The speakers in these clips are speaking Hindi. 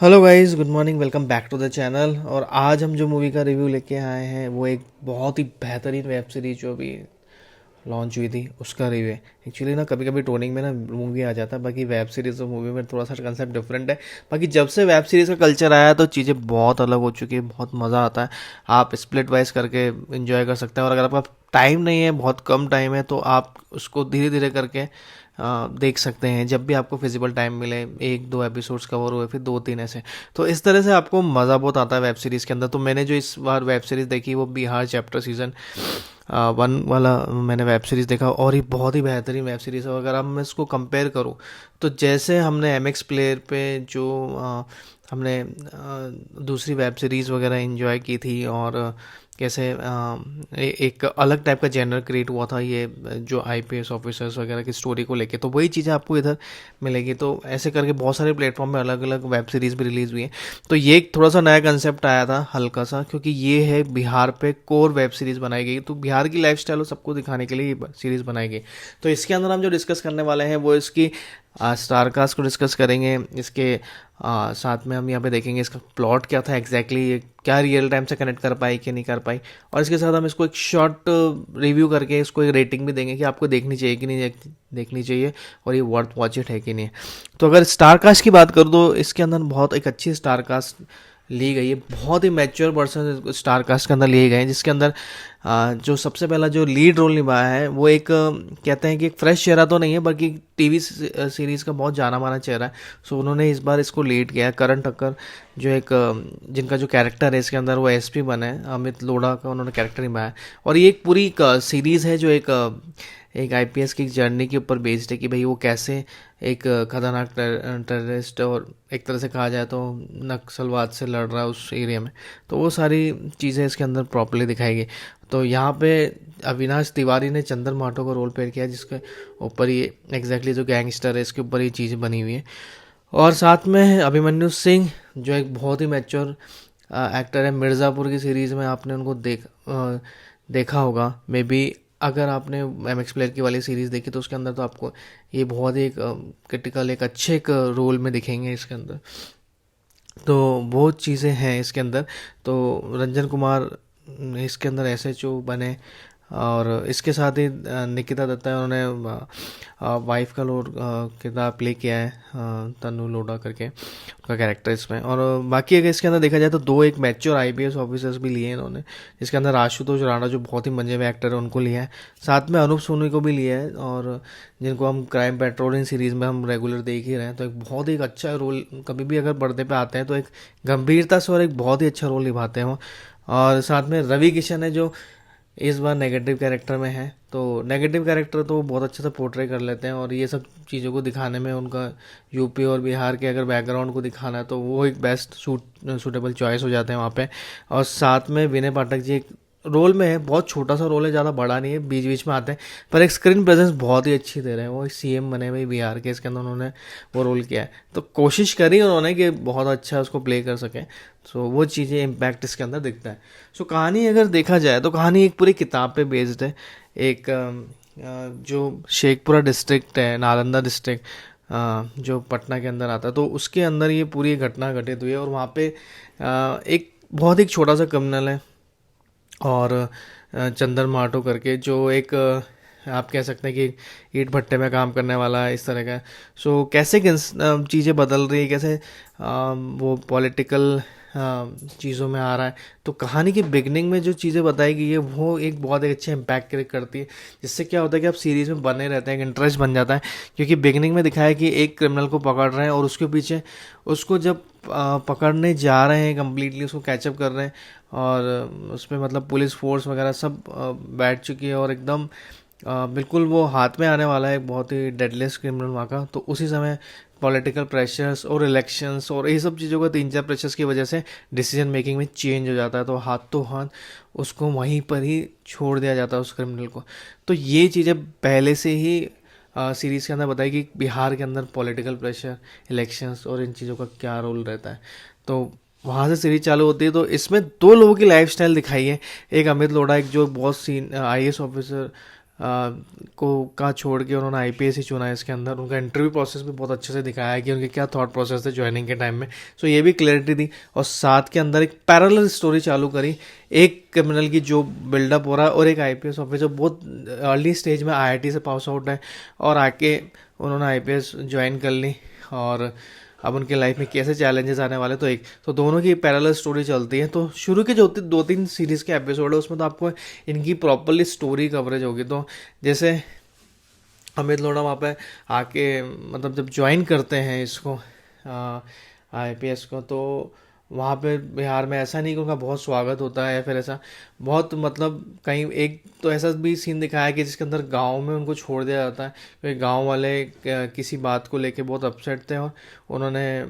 Hello guys, good morning, welcome back to the channel. और आज हम जो मूवी का रिव्यू लेके आए हैं वो एक बहुत ही बेहतरीन वेब सीरीज जो अभी लॉन्च हुई थी उसका रिव्यू है। एक्चुअली ना कभी कभी टोनिंग में ना मूवी आ जाता है, बाकी वेब सीरीज और मूवी में थोड़ा सा कंसेप्ट डिफरेंट है। बाकी जब से वेब सीरीज़ का कल्चर आया तो चीज़ें बहुत अलग हो चुकी है, बहुत मज़ा आता है। आप स्प्लिट वाइज करके इंजॉय कर सकते हैं, और अगर आपका टाइम नहीं है, बहुत कम टाइम है, तो आप उसको धीरे धीरे करके देख सकते हैं। जब भी आपको फिजिबल टाइम मिले, एक दो एपिसोड्स कवर हुए, फिर दो तीन ऐसे, तो इस तरह से आपको मज़ा बहुत आता है वेब सीरीज़ के अंदर। तो मैंने जो इस बार वेब सीरीज़ देखी वो बिहार चैप्टर सीज़न 1 वाला मैंने वेब सीरीज़ देखा, और ये बहुत ही बेहतरीन वेब सीरीज़ है। अगर अब मैं इसको कंपेयर करूँ तो जैसे हमने एम एक्स प्लेयर पे जो हमने दूसरी वेब सीरीज़ वगैरह एंजॉय की थी, और कैसे एक अलग टाइप का जेनर क्रिएट हुआ था ये जो आईपीएस ऑफिसर्स वगैरह की स्टोरी को लेके, तो वही चीज़ें आपको इधर मिलेगी। तो ऐसे करके बहुत सारे प्लेटफॉर्म में अलग अलग वेब सीरीज़ भी रिलीज़ हुई है। तो ये एक थोड़ा सा नया कंसेप्ट आया था हल्का सा, क्योंकि ये है बिहार पे कोर वेब सीरीज़ बनाई गई, तो बिहार की लाइफस्टाइल और सबको दिखाने के लिए ये सीरीज़ बनाई गई। तो इसके अंदर हम जो डिस्कस करने वाले हैं वो इसकी स्टारकास्ट को डिस्कस करेंगे। इसके साथ में हम यहाँ पे देखेंगे इसका प्लॉट क्या था एग्जैक्टली, ये क्या रियल टाइम से कनेक्ट कर पाई कि नहीं कर पाई। और इसके साथ हम इसको एक शॉर्ट रिव्यू करके इसको एक रेटिंग भी देंगे कि आपको देखनी चाहिए कि नहीं देखनी चाहिए, और ये वर्थ वॉच इट है कि नहीं। तो अगर स्टारकास्ट की बात करूँ तो इसके अंदर बहुत एक अच्छी स्टारकास्ट ली गई है। बहुत ही मैच्योर पर्सन स्टार कास्ट के अंदर लिए गए हैं, जिसके अंदर जो सबसे पहला जो लीड रोल निभाया है वो एक कहते हैं कि एक फ्रेश चेहरा तो नहीं है, बल्कि टीवी सीरीज़ का बहुत जाना माना चेहरा है। सो उन्होंने इस बार इसको लीड किया है। करण ठक्कर जो एक जिनका जो कैरेक्टर है इसके अंदर वो एसपी बना है, अमित लोढ़ा का उन्होंने कैरेक्टर निभाया है। और ये एक पूरी सीरीज़ है जो एक आईपीएस की जर्नी के ऊपर बेस्ड है, कि भाई वो कैसे एक खतरनाक टेररिस्ट और एक तरह से कहा जाए तो नक्सलवाद से लड़ रहा है उस एरिया में। तो वो सारी चीज़ें इसके अंदर प्रॉपरली दिखाई गई। तो यहाँ पे अविनाश तिवारी ने चंदन माटो का रोल प्ले किया, जिसके ऊपर ये एग्जैक्टली जो गैंगस्टर है इसके ऊपर ये चीज़ें बनी हुई है। और साथ में अभिमन्यु सिंह जो एक बहुत ही मैच्योर एक्टर है। मिर्ज़ापुर की सीरीज़ में आपने उनको देखा होगा मे बी। अगर आपने एम एक्स प्लेयर की वाली सीरीज़ देखी तो उसके अंदर तो आपको ये बहुत ही एक क्रिटिकल एक अच्छे एक रोल में दिखेंगे इसके अंदर। तो बहुत चीज़ें हैं इसके अंदर। तो रंजन कुमार इसके अंदर एसएचओ बने, और इसके साथ ही निकिता दत्ता है, उन्होंने वाइफ का रोल किरदार प्ले किया है, तनु लोढ़ा करके उनका कैरेक्टर इसमें। और बाकी अगर इसके अंदर देखा जाए तो दो एक मैच्योर आईपीएस ऑफिसर्स भी लिए हैं इन्होंने, जिसके अंदर आशुतोष राणा जो बहुत ही मजे में एक्टर है उनको लिया है, साथ में अनूप सोनी को भी लिया है, और जिनको हम क्राइम पेट्रोलिंग सीरीज़ में हम रेगुलर देख ही रहे हैं। तो एक बहुत ही अच्छा रोल, कभी भी अगर पर्दे पे आते हैं तो एक गंभीरता से और एक बहुत ही अच्छा रोल निभाते हैं वो। और साथ में रवि किशन है जो इस बार नेगेटिव कैरेक्टर में है। तो नेगेटिव कैरेक्टर तो बहुत अच्छे से पोर्ट्रे कर लेते हैं, और ये सब चीज़ों को दिखाने में उनका यूपी और बिहार के अगर बैकग्राउंड को दिखाना है तो वो एक बेस्ट सूटेबल चॉइस हो जाते हैं वहाँ पे। और साथ में विनय पाठक जी एक रोल में है, बहुत छोटा सा रोल है, ज़्यादा बड़ा नहीं है, बीच बीच में आते हैं, पर एक स्क्रीन प्रेजेंस बहुत ही अच्छी दे रहे हैं। वो सीएम बने हुए बिहार के, इसके अंदर उन्होंने वो रोल किया है। तो कोशिश करी उन्होंने कि बहुत अच्छा उसको प्ले कर सकें। सो वो चीज़ें इम्पैक्ट इसके अंदर दिखता है। सो कहानी अगर देखा जाए तो कहानी एक पूरी किताब पे बेस्ड है। एक जो शेखपुरा डिस्ट्रिक्ट है, नालंदा डिस्ट्रिक्ट जो पटना के अंदर आता है, तो उसके अंदर ये पूरी घटना घटित हुई है। और वहाँ पे एक बहुत एक छोटा सा क्रिमिनल है, और चंदन माटो करके जो एक आप कह सकते हैं कि ईंट भट्टे में काम करने वाला है इस तरह का। सो कैसे चीज़ें बदल रही है, कैसे वो पॉलिटिकल चीज़ों में आ रहा है। तो कहानी की बिगनिंग में जो चीज़ें बताई गई है वो एक बहुत एक अच्छे इम्पैक्ट क्रिएट करती है, जिससे क्या होता है कि आप सीरीज़ में बने रहते हैं, एक इंटरेस्ट बन जाता है। क्योंकि बिगनिंग में दिखाया है कि एक क्रिमिनल को पकड़ रहे हैं, और उसके पीछे उसको जब पकड़ने जा रहे हैं, कम्प्लीटली उसको कैचअप कर रहे हैं, और उसमें मतलब पुलिस फोर्स वगैरह सब बैठ चुकी है, और एकदम बिल्कुल वो हाथ में आने वाला है एक बहुत ही डेडलेस्ट क्रिमिनल वहाँ का। तो उसी समय पॉलिटिकल प्रेशर्स और इलेक्शंस और ये सब चीज़ों का तीन चार प्रेशर्स की वजह से डिसीजन मेकिंग में चेंज हो जाता है, तो हाथों हाथ उसको वहीं पर ही छोड़ दिया जाता है उस क्रिमिनल को। तो ये चीज़ें पहले से ही सीरीज़ के अंदर बताई कि बिहार के अंदर पॉलिटिकल प्रेशर, इलेक्शंस और इन चीज़ों का क्या रोल रहता है। तो वहाँ से सीरीज चालू होती है। तो इसमें दो लोगों की लाइफस्टाइल दिखाई है। एक अमित लोढ़ा, एक जो बहुत आईएएस ऑफिसर को का छोड़ के उन्होंने आईपीएस ही चुना है इसके अंदर। उनका इंटरव्यू प्रोसेस भी बहुत अच्छे से दिखाया है कि उनके क्या थॉट प्रोसेस थे ज्वाइनिंग के टाइम में। सो ये भी क्लैरिटी दी, और साथ के अंदर एक पैरेलल स्टोरी चालू करी, एक क्रिमिनल की जो बिल्डअप हो रहा है और एक आईपीएस ऑफिसर बहुत अर्ली स्टेज में आईआईटी से पास आउट है और आके उन्होंने आईपीएस ज्वाइन कर ली, और अब उनके लाइफ में कैसे चैलेंजेस आने वाले। तो दोनों की पैरेलल स्टोरी चलती है। तो शुरू के जो 2-3 सीरीज़ के एपिसोड है उसमें तो आपको इनकी प्रॉपरली स्टोरी कवरेज होगी। तो जैसे अमित लोढ़ा वहाँ पे आके मतलब जब ज्वाइन करते हैं इसको आईपीएस को, तो वहाँ पे बिहार में ऐसा नहीं कि उनका बहुत स्वागत होता है या फिर ऐसा बहुत मतलब कहीं एक तो ऐसा भी सीन दिखाया है कि जिसके अंदर गांव में उनको छोड़ दिया जाता है क्योंकि गांव वाले किसी बात को लेके बहुत अपसेट थे और उन्होंने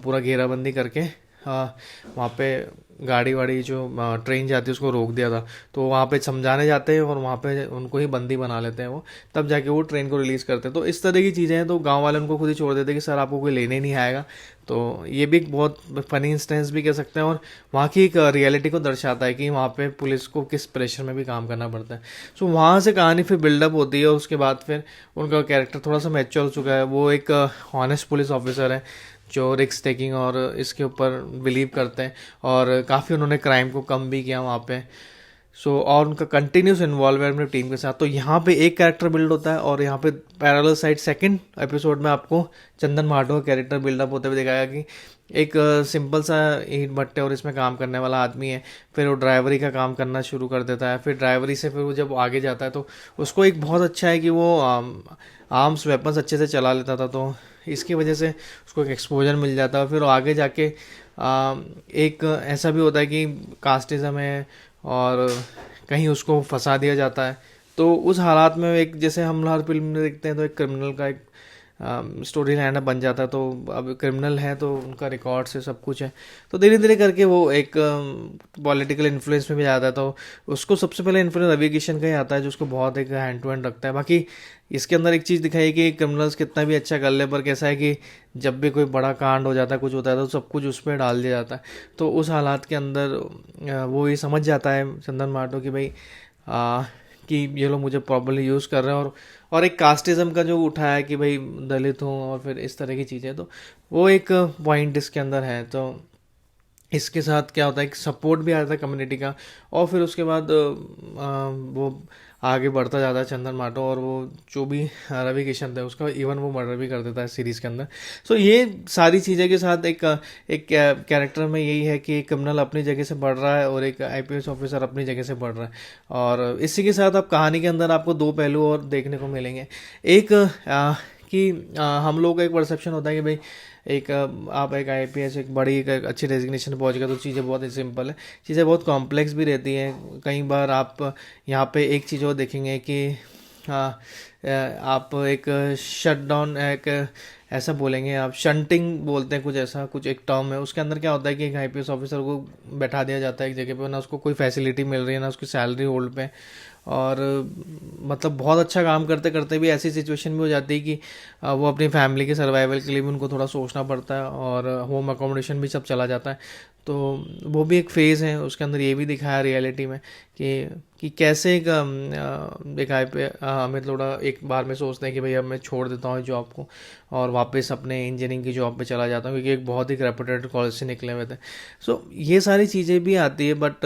पूरा घेराबंदी करके वहाँ पे गाड़ी वाड़ी जो ट्रेन जाती है उसको रोक दिया था। तो वहाँ पे समझाने जाते हैं और वहाँ पे उनको ही बंदी बना लेते हैं वो, तब जाके वो ट्रेन को रिलीज़ करते हैं। तो इस तरह की चीज़ें हैं। तो गांव वाले उनको खुद ही छोड़ देते हैं कि सर आपको कोई लेने नहीं आएगा। तो ये भी एक बहुत फनी इंस्टेंस भी कह सकते हैं और वहाँ की एक रियलिटी को दर्शाता है कि वहाँ पे पुलिस को किस प्रेशर में भी काम करना पड़ता है। सो वहाँ से कहानी फिर बिल्डअप होती है और उसके बाद फिर उनका कैरेक्टर थोड़ा सा मैच्योर हो चुका है। वो एक ऑनेस्ट पुलिस ऑफिसर है जो रिस्क टेकिंग और इसके ऊपर बिलीव करते हैं और काफ़ी उन्होंने क्राइम को कम भी किया वहाँ पे। और उनका कंटिन्यूस इन्वॉल्वमेंट अपनी टीम के साथ। तो यहाँ पे एक कैरेक्टर बिल्ड होता है और यहाँ पे पैरेलल साइड सेकंड एपिसोड में आपको चंदन मार्टो का कैरेक्टर बिल्डअप होते हुए दिखाया कि एक सिंपल सा ईंट भट्टे और इसमें काम करने वाला आदमी है, फिर वो ड्राइवरी का काम करना शुरू कर देता है। फिर ड्राइवरी से फिर वो जब आगे जाता है तो उसको एक बहुत अच्छा है कि वो आर्म्स वेपन्स अच्छे से चला लेता था, तो इसकी वजह से उसको एक एक्सपोजर मिल जाता है। फिर वो आगे जाके एक ऐसा भी होता है कि कास्टिज़म है और कहीं उसको फंसा दिया जाता है। तो उस हालात में एक जैसे हम हर फिल्म में देखते हैं तो एक क्रिमिनल का एक स्टोरी लाइन बन जाता है। तो अब क्रिमिनल है तो उनका रिकॉर्ड से सब कुछ है, तो धीरे धीरे करके वो एक पॉलिटिकल इन्फ्लुएंस में भी आता है। तो उसको सबसे पहले इन्फ्लुएंस रवि किशन का ही आता है जो उसको बहुत एक हैंड टू हैंड रखता है। बाकी इसके अंदर एक चीज़ दिखाई है कि क्रिमिनल्स कितना भी अच्छा कर ले पर कैसा है कि जब भी कोई बड़ा कांड हो जाता है, कुछ होता है, तो सब कुछ उस पर डाल दिया जाता है। तो उस हालात के अंदर वो ये समझ जाता है चंदन मार्टो कि भाई कि ये लोग मुझे प्रॉपर्ली यूज़ कर रहे हैं और एक कास्टिज़म का जो उठाया है कि भाई दलित हूँ और फिर इस तरह की चीज़ें, तो वो एक पॉइंट इसके अंदर है। तो इसके साथ क्या होता है कि सपोर्ट भी आता है कम्युनिटी का और फिर उसके बाद वो आगे बढ़ता जाता है चंदन मार्टो और वो जो भी रवि किशन था उसका इवन वो मर्डर भी कर देता है सीरीज़ के अंदर। सो ये सारी चीज़ें के साथ एक कैरेक्टर में यही है कि एक क्रिमिनल अपनी जगह से बढ़ रहा है और एक आईपीएस ऑफिसर अपनी जगह से बढ़ रहा है। और इसी के साथ अब कहानी के अंदर आपको दो पहलू और देखने को मिलेंगे। एक कि हम लोग का एक परसेप्शन होता है कि भाई एक आप एक आईपीएस एक बड़ी एक अच्छी डेजिग्नेशन पहुंच गया तो चीज़ें बहुत ही सिंपल है, चीज़ें बहुत कॉम्प्लेक्स भी रहती हैं। कई बार आप यहाँ पे एक चीज़ और देखेंगे कि आप एक शट डाउन एक ऐसा बोलेंगे, आप शंटिंग बोलते हैं, कुछ ऐसा कुछ एक टर्म है। उसके अंदर क्या होता है कि एक आईपीएस ऑफिसर को बैठा दिया जाता है एक जगह पे, ना उसको कोई फैसिलिटी मिल रही है ना उसकी सैलरी होल्ड पे, और मतलब बहुत अच्छा काम करते करते भी ऐसी सिचुएशन भी हो जाती है कि वो अपनी फैमिली के सर्वाइवल के लिए भी उनको थोड़ा सोचना पड़ता है और होम अकोमोडेशन भी सब चला जाता है। तो वो भी एक फ़ेज़ है, उसके अंदर ये भी दिखाया रियलिटी में कि कैसे एक अमित लोढ़ा एक बार में सोचते हैं कि भाई अब मैं छोड़ देता हूँ जॉब को और वापस अपने इंजीनियरिंग की जॉब पे चला जाता हूँ, क्योंकि एक बहुत ही रेपुटेड कॉलेज से निकले हुए थे। सो ये सारी चीज़ें भी आती है, बट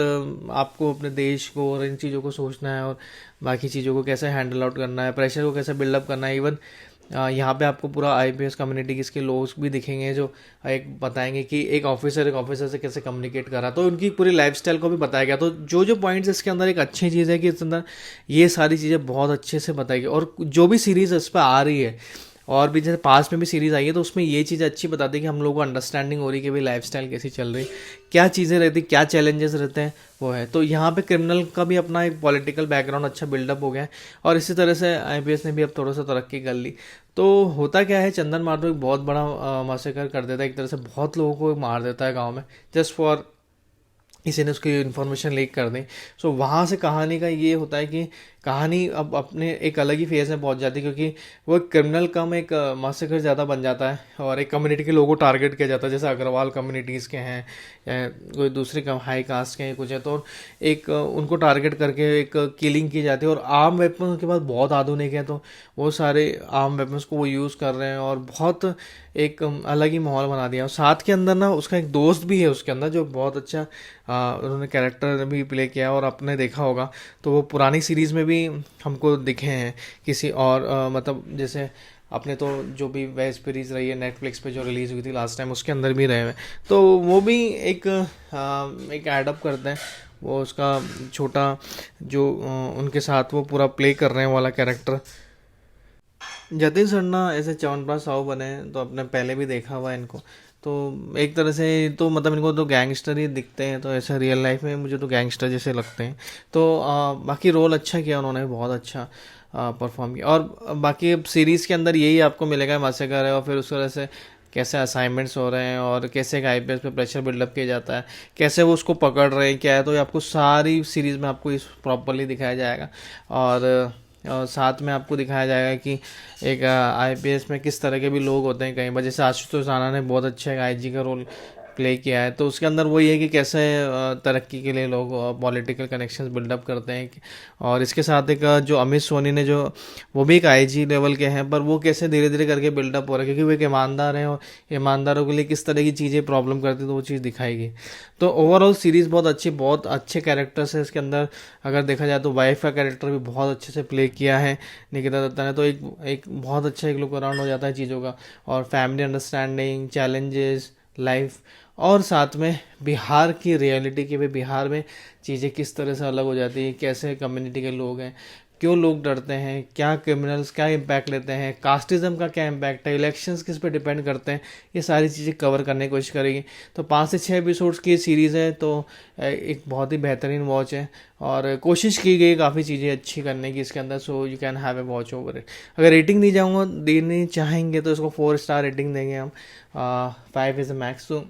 आपको अपने देश को और इन चीज़ों को सोचना है और बाकी चीज़ों को कैसे हैंडल आउट करना है, प्रेशर को कैसे बिल्डअप करना है। इवन यहाँ पे आपको पूरा आईपीएस कम्युनिटी के इसके लोग भी दिखेंगे जो एक बताएंगे कि एक ऑफिसर से कैसे कम्युनिकेट करा, तो उनकी पूरी लाइफस्टाइल को भी बताया गया। तो जो पॉइंट्स इसके अंदर एक अच्छी चीज़ है कि इस अंदर ये सारी चीज़ें बहुत अच्छे से बताई गई। और जो भी सीरीज़ इस पर आ रही है और भी जैसे पास में भी सीरीज़ आई है तो उसमें ये चीज़ अच्छी बताती है कि हम लोगों को अंडरस्टैंडिंग हो रही है कि भाई लाइफस्टाइल कैसी चल रही, क्या चीज़ें रहती, क्या चैलेंजेस रहते हैं वो है। तो यहाँ पे क्रिमिनल का भी अपना एक पॉलिटिकल बैकग्राउंड अच्छा बिल्डअप हो गया है और इसी तरह से आईपीएस ने भी अब थोड़ा सा तरक्की कर ली। तो होता क्या है, चंदन मार्टो एक बहुत बड़ा मासेकर कर देता है, एक तरह से बहुत लोगों को मार देता है गाँव में जस्ट फॉर किसी ने उसकी इन्फॉर्मेशन लीक कर दी। सो वहाँ से कहानी का ये होता है कि कहानी अब अपने एक अलग ही फेज में पहुंच जाती है, क्योंकि वो एक क्रिमिनल कम एक मासेकर ज़्यादा बन जाता है और एक कम्युनिटी के लोगों को टारगेट किया जाता है, जैसे अग्रवाल कम्युनिटीज़ के हैं या कोई दूसरी हाई कास्ट के हैं कुछ है, तो एक उनको टारगेट करके एक किलिंग की जाती है। और आर्म वेपन उनके पास बहुत आधुनिक है, तो वो सारे आर्म वेपन्स को वो यूज़ कर रहे हैं और बहुत एक अलग ही माहौल बना दिया। और साथ के अंदर ना उसका एक दोस्त भी है उसके अंदर, जो बहुत अच्छा उन्होंने कैरेक्टर भी प्ले किया, और आपने देखा होगा तो वो पुरानी सीरीज़ में भी हमको दिखे हैं किसी और मतलब जैसे अपने तो जो भी वेब सीरीज़ रही है नेटफ्लिक्स पे जो रिलीज़ हुई थी लास्ट टाइम, उसके अंदर भी रहे हुए हैं। तो वो भी एक एडअप करते हैं, वो उसका छोटा जो उनके साथ वो पूरा प्ले कर रहे हैं वाला कैरेक्टर। जतिन सरना ऐसे च्यवनप्राश साहू बने हैं, तो आपने पहले भी देखा हुआ है इनको। तो एक तरह से तो मतलब इनको तो गैंगस्टर ही दिखते हैं, तो ऐसा रियल लाइफ में मुझे तो गैंगस्टर जैसे लगते हैं। तो बाकी रोल अच्छा किया उन्होंने, बहुत अच्छा परफॉर्म किया। और बाकी अब सीरीज़ के अंदर यही आपको मिलेगा, मास्टर है और फिर उस वजह से कैसे असाइनमेंट्स हो रहे हैं और कैसे एक आईपीएस पे प्रेशर बिल्डअप किया जाता है, कैसे वो उसको पकड़ रहे हैं क्या है, तो ये आपको सारी सीरीज़ में आपको इस प्रॉपरली दिखाया जाएगा। और साथ में आपको दिखाया जाएगा कि एक आईपीएस में किस तरह के भी लोग होते हैं कई बार, जैसे आशुतोष राणा ने बहुत अच्छा एक आईजी का रोल प्ले किया है, तो उसके अंदर वही है कि कैसे तरक्की के लिए लोग पॉलिटिकल कनेक्शंस बिल्डअप करते हैं। और इसके साथ एक जो अमित सोनी ने जो वो भी एक आईजी लेवल के हैं, पर वो कैसे धीरे धीरे करके बिल्डअप हो रहा है, क्योंकि वो एक ईमानदार हैं और ईमानदारों के लिए किस तरह की चीज़ें प्रॉब्लम करती है, तो वो चीज़ दिखाएगी। तो ओवरऑल सीरीज़ बहुत अच्छी, बहुत अच्छे कैरेक्टर्स है इसके अंदर। अगर देखा जाए तो वाइफ का कैरेक्टर भी बहुत अच्छे से प्ले किया है निकिता दत्ता ने, तो एक बहुत अच्छा एक लुक अराउंड हो जाता है चीज़ों का। और फैमिली अंडरस्टैंडिंग, चैलेंजेस, लाइफ, और साथ में बिहार की रियलिटी की भी, बिहार में चीज़ें किस तरह से अलग हो जाती हैं, कैसे कम्युनिटी के लोग हैं, क्यों लोग डरते हैं, क्या क्रिमिनल्स क्या इम्पैक्ट लेते हैं, कास्टिज्म का क्या इम्पैक्ट है, इलेक्शंस किस पे डिपेंड करते हैं, ये सारी चीज़ें कवर करने की कोशिश करेगी। तो 5 से 6 एपिसोड्स की सीरीज़ है, तो एक बहुत ही बेहतरीन वॉच है और कोशिश की गई काफ़ी चीज़ें अच्छी करने की इसके अंदर। So you can have A watch over it. अगर रेटिंग देनी चाहेंगे तो इसको 4 स्टार रेटिंग देंगे हम, 5 इज़ अ मैक्स। तो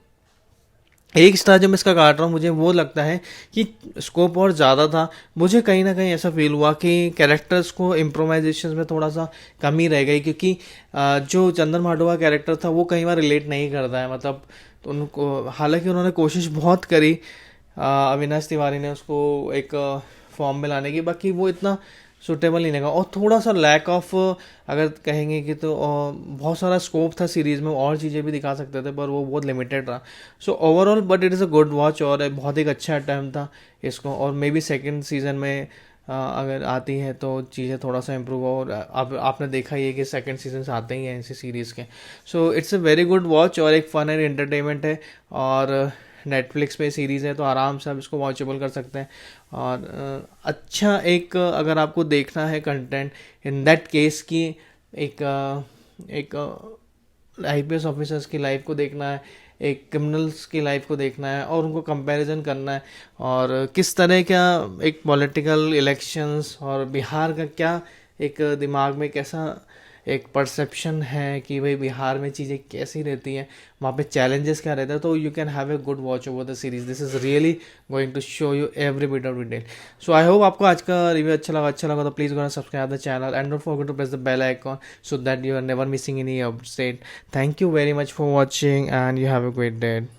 1 स्टार जब मैं इसका काट रहा हूँ, मुझे वो लगता है कि स्कोप और ज़्यादा था। मुझे कहीं ना कहीं ऐसा फील हुआ कि कैरेक्टर्स को इम्प्रोवाइजेशन में थोड़ा सा कमी रह गई, क्योंकि जो चंदन माडोवा कैरेक्टर था वो कई बार रिलेट नहीं करता है, मतलब तो उनको हालांकि उन्होंने कोशिश बहुत करी अविनाश तिवारी ने उसको एक फॉर्म में लाने की, बाकी वो इतना सुटेबल नहीं लगा। और थोड़ा सा लैक ऑफ अगर कहेंगे कि तो बहुत सारा स्कोप था सीरीज़ में, और चीज़ें भी दिखा सकते थे, पर वो बहुत लिमिटेड रहा। So overall but it is a good watch और बहुत एक अच्छा अटैम्प्ट था इसको। और मे बी सेकेंड सीजन में अगर आती है तो चीज़ें थोड़ा सा इम्प्रूव हो। और अब आपने देखा ही है कि सेकेंड सीजन आते ही हैं ऐसी सीरीज़ के। So it's a very good watch और एक फन एंड एंटरटेनमेंट है। और नेटफ्लिक्स पे सीरीज़ है, तो आराम से आप इसको वॉचेबल कर सकते हैं। और अच्छा एक अगर आपको देखना है कंटेंट इन दैट केस की एक आईपीएस ऑफिसर्स की लाइफ को देखना है, एक क्रिमिनल्स की लाइफ को देखना है और उनको कंपैरिजन करना है, और किस तरह का एक पॉलिटिकल इलेक्शंस और बिहार का क्या एक दिमाग में कैसा एक परसेप्शन है कि भाई बिहार में चीज़ें कैसी रहती हैं, वहाँ पे चैलेंजेस क्या रहता है, तो you can have a good watch over the series. This is really going to show you every bit of detail. So I hope आपको आज का रिव्यू अच्छा लगा तो please go subscribe the channel and don't forget to press the bell icon so that you are never missing any update. Thank you very much for watching and you have a great day.